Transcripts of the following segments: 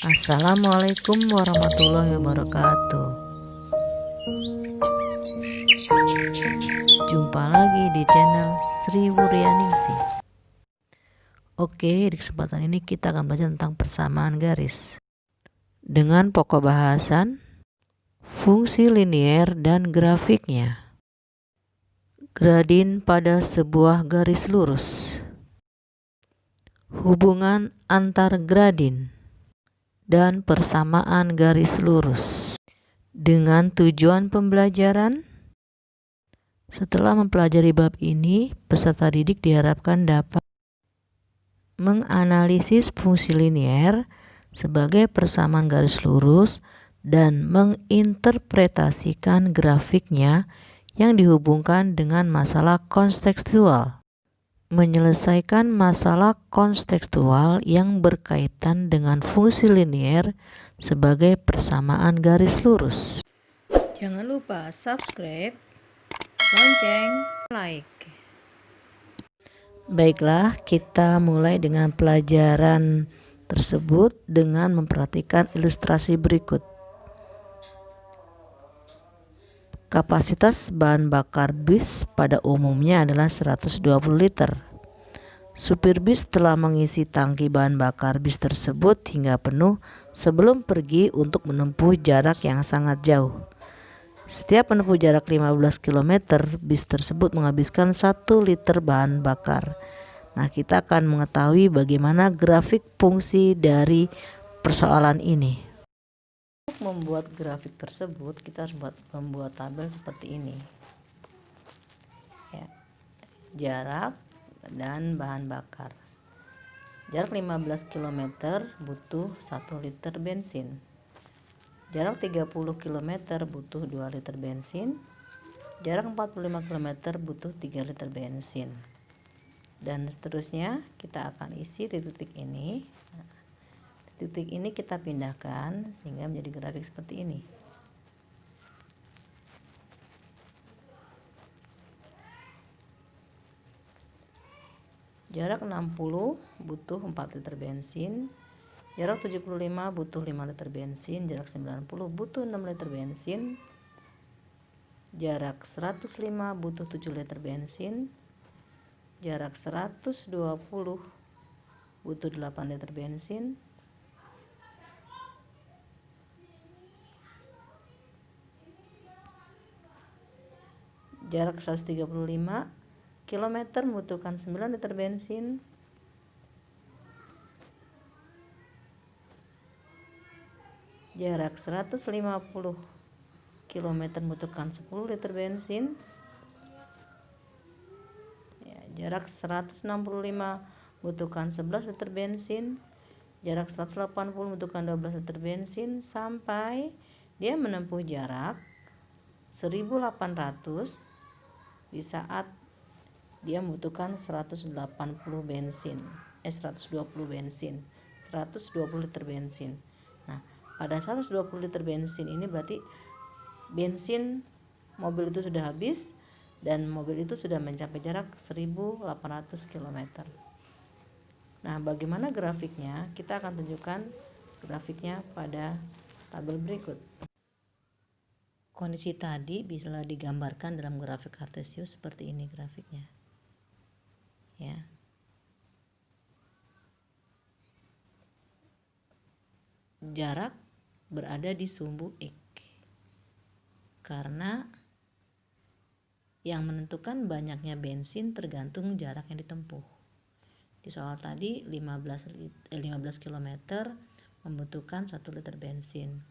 Assalamualaikum warahmatullahi wabarakatuh. Jumpa lagi di channel Sri Wuryaningsih. Oke, di kesempatan ini kita akan belajar tentang persamaan garis dengan pokok bahasan fungsi linier dan grafiknya. Gradien pada sebuah garis lurus. Hubungan antar gradien dan persamaan garis lurus. Dengan tujuan pembelajaran, setelah mempelajari bab ini, peserta didik diharapkan dapat menganalisis fungsi linier sebagai persamaan garis lurus dan menginterpretasikan grafiknya yang dihubungkan dengan masalah kontekstual. Menyelesaikan masalah kontekstual yang berkaitan dengan fungsi linier sebagai persamaan garis lurus. Jangan lupa subscribe, lonceng, like. Baiklah, kita mulai dengan pelajaran tersebut dengan memperhatikan ilustrasi berikut. Kapasitas bahan bakar bis pada umumnya adalah 120 liter. Supir bis telah mengisi tangki bahan bakar bis tersebut hingga penuh sebelum pergi untuk menempuh jarak yang sangat jauh. Setiap menempuh jarak 15 km, bis tersebut menghabiskan 1 liter bahan bakar. Nah, kita akan mengetahui bagaimana grafik fungsi dari persoalan ini. Untuk membuat grafik tersebut, kita harus membuat tabel seperti ini. Ya, jarak dan bahan bakar. Jarak 15 km butuh 1 liter bensin. Jarak 30 km butuh 2 liter bensin. Jarak 45 km butuh 3 liter bensin. Dan seterusnya kita akan isi di titik ini. Titik ini kita pindahkan sehingga menjadi grafik seperti ini. Jarak 60 butuh 4 liter bensin. Jarak 75 butuh 5 liter bensin. Jarak 90 butuh 6 liter bensin. Jarak 105 butuh 7 liter bensin. Jarak 120 butuh 8 liter bensin. Jarak 135 km membutuhkan 9 liter bensin. Jarak 150 km membutuhkan 10 liter bensin. Ya, jarak 165 membutuhkan 11 liter bensin. Jarak 180 membutuhkan 12 liter bensin sampai dia menempuh jarak 1800 di saat dia membutuhkan 120 bensin. 120 liter bensin. Nah, pada 120 liter bensin ini berarti bensin mobil itu sudah habis dan mobil itu sudah mencapai jarak 1800 km. Nah, bagaimana grafiknya? Kita akan tunjukkan grafiknya pada tabel berikut. Kondisi tadi bisa digambarkan dalam grafik kartesius seperti ini grafiknya. Ya. Jarak berada di sumbu X. Karena yang menentukan banyaknya bensin tergantung jarak yang ditempuh. Di soal tadi 15 km membutuhkan 1 liter bensin.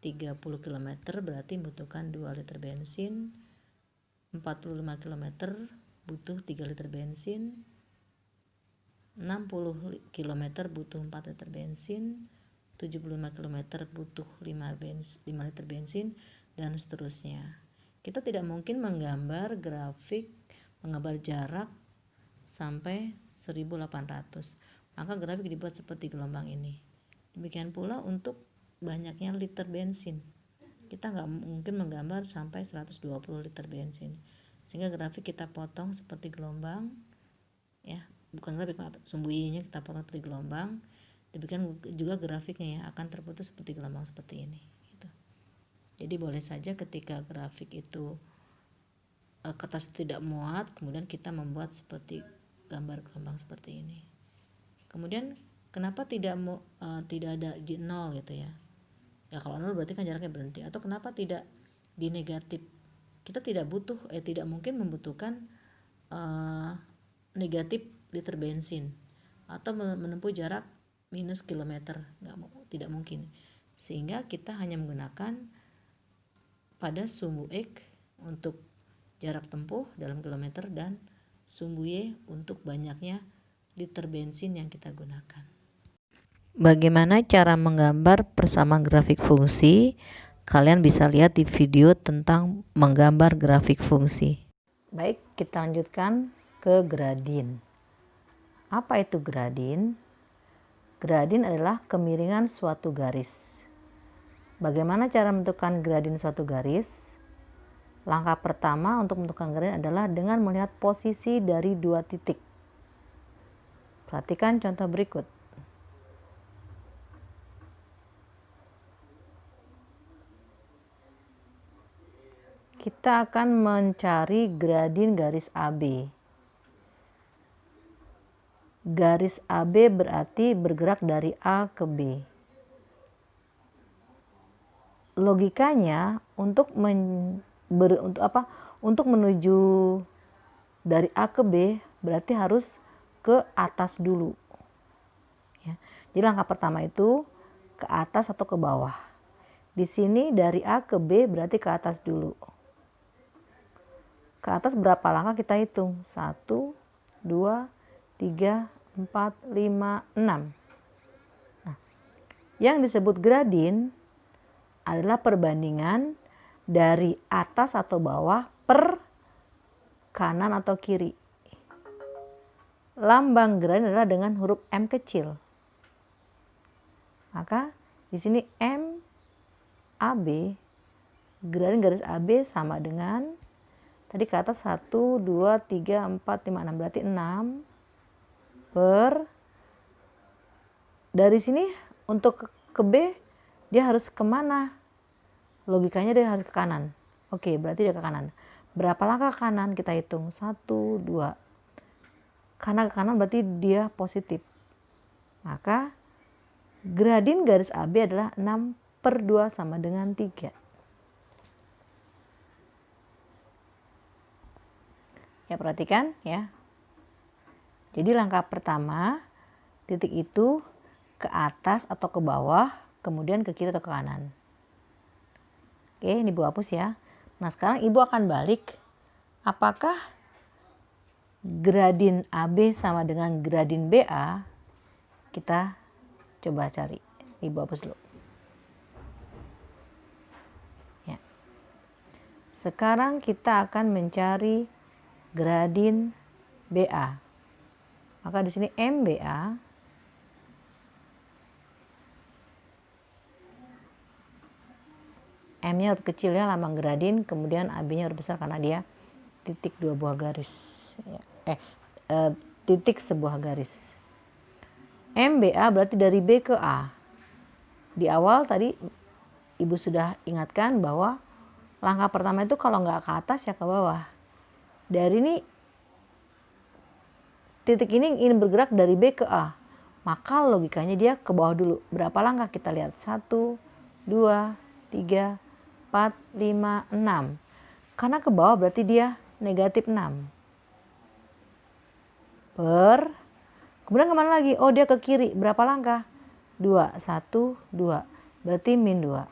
30 km berarti membutuhkan 2 liter bensin. 45 km butuh 3 liter bensin. 60 km butuh 4 liter bensin. 75 km butuh 5 liter bensin, dan seterusnya. Kita tidak mungkin menggambar jarak sampai 1800. Maka grafik dibuat seperti gelombang ini. Demikian pula untuk banyaknya liter bensin. Kita nggak mungkin menggambar sampai 120 liter bensin. Sehingga grafik kita potong seperti gelombang. Ya, bukan grafik, sumbu I-nya kita potong seperti gelombang. Demikian juga grafiknya ya, akan terputus seperti gelombang seperti ini gitu. Jadi boleh saja ketika grafik itu kertas itu tidak muat, kemudian kita membuat seperti gambar gelombang seperti ini. Kemudian kenapa tidak ada di nol gitu ya? Ya kalau nol berarti kan jaraknya berhenti. Atau kenapa tidak di negatif? Kita tidak mungkin membutuhkan negatif liter bensin atau menempuh jarak minus kilometer, tidak mungkin. Sehingga kita hanya menggunakan pada sumbu X untuk jarak tempuh dalam kilometer dan sumbu Y untuk banyaknya liter bensin yang kita gunakan. Bagaimana cara menggambar persamaan grafik fungsi? Kalian bisa lihat di video tentang menggambar grafik fungsi. Baik, kita lanjutkan ke gradin. Apa itu gradin? Gradin adalah kemiringan suatu garis. Bagaimana cara menentukan gradin suatu garis? Langkah pertama untuk menentukan gradin adalah dengan melihat posisi dari dua titik. Perhatikan contoh berikut. Kita akan mencari gradin garis AB. Garis AB berarti bergerak dari A ke B. Logikanya untuk menuju dari A ke B berarti harus ke atas dulu. Ya. Jadi langkah pertama itu ke atas atau ke bawah. Di sini dari A ke B berarti ke atas dulu. Ke atas berapa langkah kita hitung? 1, 2, 3, 4, 5, 6. Nah, yang disebut gradin adalah perbandingan dari atas atau bawah per kanan atau kiri. Lambang gradin adalah dengan huruf M kecil. Maka di sini M AB, gradin garis AB sama dengan tadi ke atas 1, 2, 3, 4, 5, 6. Berarti 6 per, dari sini untuk ke B dia harus kemana? Logikanya dia harus ke kanan. Oke, berarti dia ke kanan. Berapa langkah ke kanan kita hitung? 1, 2. Karena ke kanan berarti dia positif. Maka gradin garis AB adalah 6 per 2 sama dengan 3. Ya, perhatikan ya. Jadi langkah pertama, titik itu ke atas atau ke bawah, kemudian ke kiri atau ke kanan. Oke, ini Ibu hapus ya. Nah, sekarang Ibu akan balik. Apakah gradin AB sama dengan gradin BA? Kita coba cari. Ibu hapus dulu. Ya. Sekarang kita akan mencari gradin BA. Maka di sini MBA M-nya huruf kecil ya, lambang gradin, kemudian AB-nya huruf besar karena dia titik dua buah garis. Titik sebuah garis. MBA berarti dari B ke A. Di awal tadi Ibu sudah ingatkan bahwa langkah pertama itu kalau nggak ke atas ya ke bawah. Dari ini titik ini ingin bergerak dari B ke A, maka logikanya dia ke bawah dulu. Berapa langkah kita lihat? 1, 2, 3, 4, 5, 6. Karena ke bawah berarti dia negatif 6. Kemudian kemana lagi? Oh, dia ke kiri. Berapa langkah? 2, 1, 2. Berarti min 2.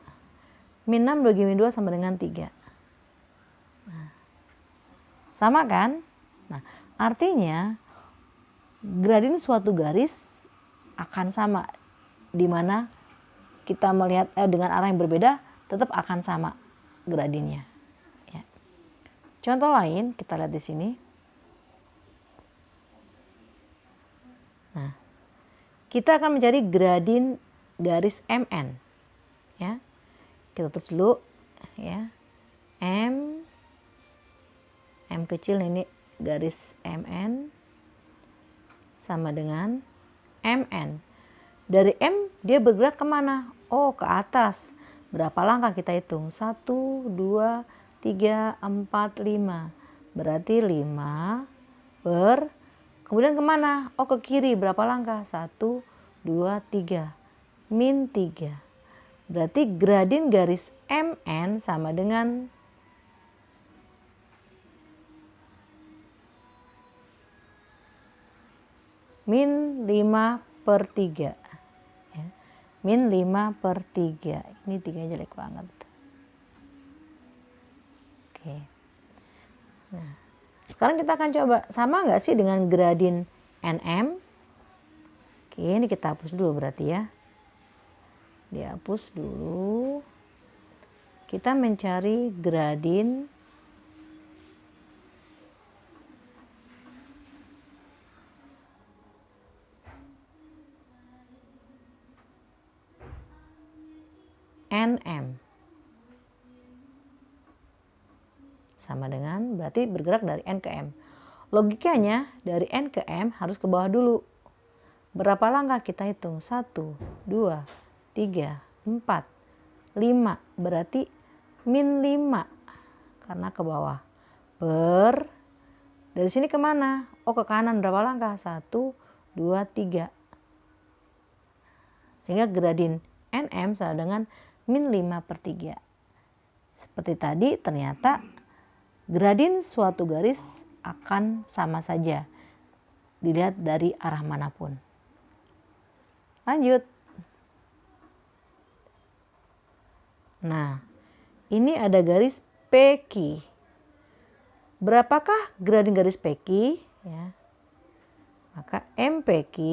Min 6 bagi min 2 sama dengan 3. Nah, sama kan? Nah, artinya gradin suatu garis akan sama, di mana kita melihat dengan arah yang berbeda tetap akan sama gradinnya. Ya. Contoh lain kita lihat di sini. Nah, kita akan mencari gradin garis MN. Ya, kita tulis dulu ya, M kecil ini garis MN sama dengan MN. Dari M dia bergerak kemana? Oh, ke atas. Berapa langkah kita hitung? 1, 2, 3, 4, 5. Berarti 5 per, kemudian kemana? Oh, ke kiri. Berapa langkah? 1, 2, 3. Min 3. Berarti gradien garis MN sama dengan min 5/3. Ya. Min 5/3. Ini 3 jelek banget. Oke. Nah, sekarang kita akan coba. Sama nggak sih dengan gradien NM? Oke, ini kita hapus dulu berarti ya. Dihapus dulu. Kita mencari gradien NM. Sama dengan berarti bergerak dari N ke M. Logikanya dari N ke M harus ke bawah dulu. Berapa langkah kita hitung? 1, 2, 3, 4, 5. Berarti min 5 karena ke bawah. Per, dari sini kemana? Oh, ke kanan. Berapa langkah? 1, 2, 3. Sehingga gradien NM sama dengan min 5/3. Seperti tadi ternyata gradien suatu garis akan sama saja dilihat dari arah manapun. Lanjut. Nah, ini ada garis PQ. Berapakah gradien garis PQ? Ya. Maka MPQ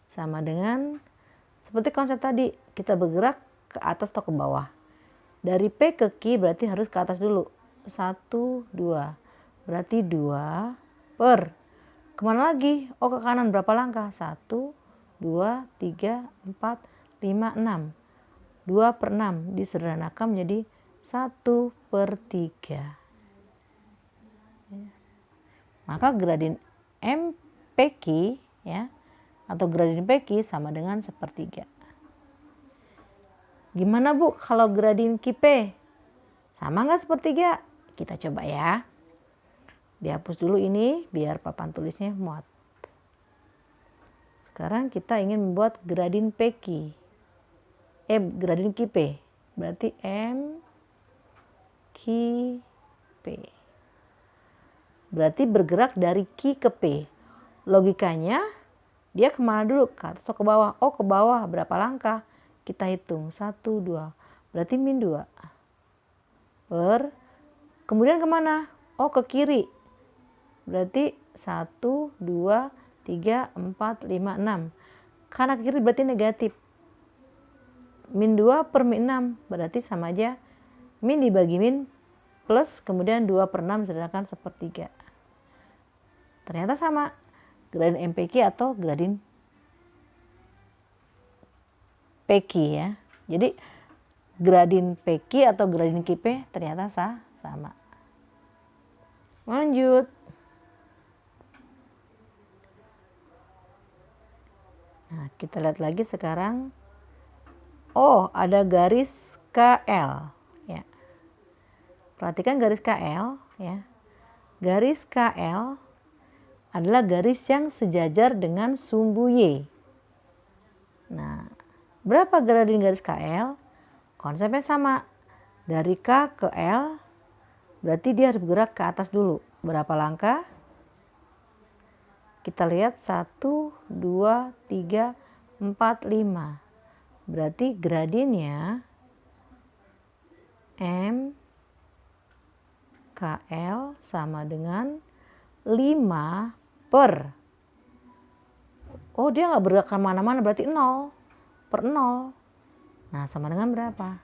sama dengan seperti konsep tadi, kita bergerak ke atas atau ke bawah. Dari P ke Q berarti harus ke atas dulu. 1, 2. Berarti 2 per. Kemana lagi? Oh, ke kanan. Berapa langkah? 1, 2, 3, 4, 5, 6. 2/6 disederhanakan menjadi 1/3. Maka gradien MPQ ya, atau gradien PQ sama dengan 1/3. Gimana Bu kalau gradien QP? Sama nggak 1/3? Kita coba ya. Dihapus dulu ini biar papan tulisnya muat. Sekarang kita ingin membuat gradien PQ. Gradien QP. Berarti MQP. Berarti bergerak dari Q ke P. Logikanya dia kemana dulu? Ke atas atau ke bawah? Oh, ke bawah. Berapa langkah? Kita hitung. 1, 2. Berarti min 2. Per. Kemudian kemana? Oh, ke kiri. Berarti 1, 2, 3, 4, 5, 6. Karena ke kiri berarti negatif. Min 2 per min 6. Berarti sama aja. Min dibagi min plus kemudian 2/6 sedangkan 1/3. Ternyata sama. Gradien MPQ atau gradien PQ ya. Jadi gradien PQ atau gradien QP ternyata sama. Lanjut. Nah, kita lihat lagi sekarang. Oh, ada garis KL ya. Perhatikan garis KL ya. Garis KL adalah garis yang sejajar dengan sumbu Y. Nah, berapa gradien garis KL? Konsepnya sama. Dari K ke L berarti dia harus bergerak ke atas dulu. Berapa langkah? Kita lihat 1, 2, 3, 4, 5. Berarti gradiennya M KL sama dengan 5 per. Oh, dia nggak bergerak kemana-mana berarti 0/0. Nah, sama dengan berapa?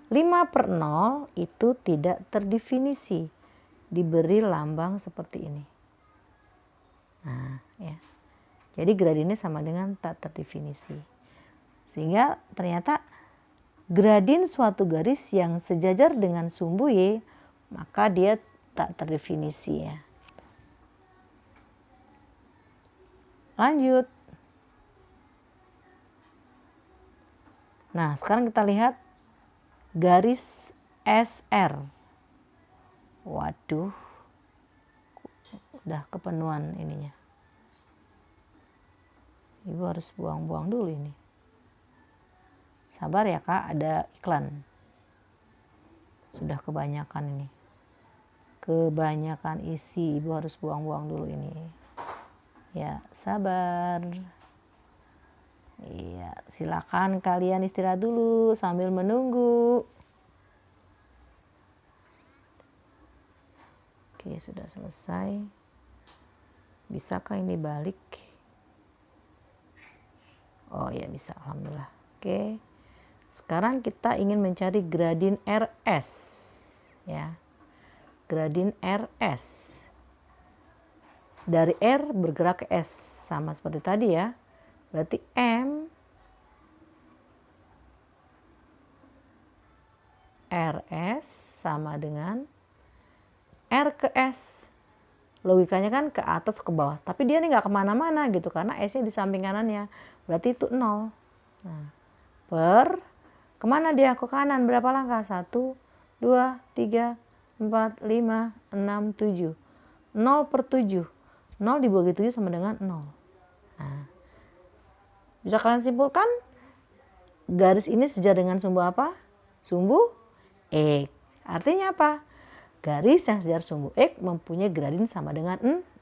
5/0 itu tidak terdefinisi. Diberi lambang seperti ini. Nah, ya. Jadi gradiennya sama dengan tak terdefinisi. Sehingga ternyata gradien suatu garis yang sejajar dengan sumbu Y, maka dia tak terdefinisi ya. Lanjut. Nah, sekarang kita lihat garis SR. Waduh, udah kepenuhan ininya. Ibu harus buang-buang dulu ini. Sabar ya Kak, ada iklan. Sudah kebanyakan ini. Kebanyakan isi, Ibu harus buang-buang dulu ini. Ya, sabar. Iya, silakan kalian istirahat dulu sambil menunggu. Oke, sudah selesai. Bisakah ini balik? Oh ya, bisa, alhamdulillah. Oke. Sekarang kita ingin mencari gradien RS, ya. Gradien RS. Dari R bergerak ke S, sama seperti tadi ya. Berarti M RS sama dengan R ke S. Logikanya kan ke atas ke bawah. Tapi dia ini nggak kemana-mana gitu. Karena S-nya di samping kanannya. Berarti itu 0. Nah, kemana dia? Ke kanan. Berapa langkah? 1, 2, 3, 4, 5, 6, 7. 0 per 7. 0 dibagi 7 sama dengan 0. Nah, bisa kalian simpulkan garis ini sejajar dengan sumbu apa? Sumbu X. Artinya apa? Garis yang sejajar sumbu X mempunyai gradien sama dengan 0.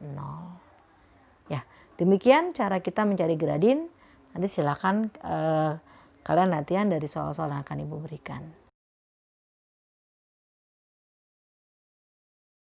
Ya, demikian cara kita mencari gradien. Nanti silakan kalian latihan dari soal-soal yang akan Ibu berikan.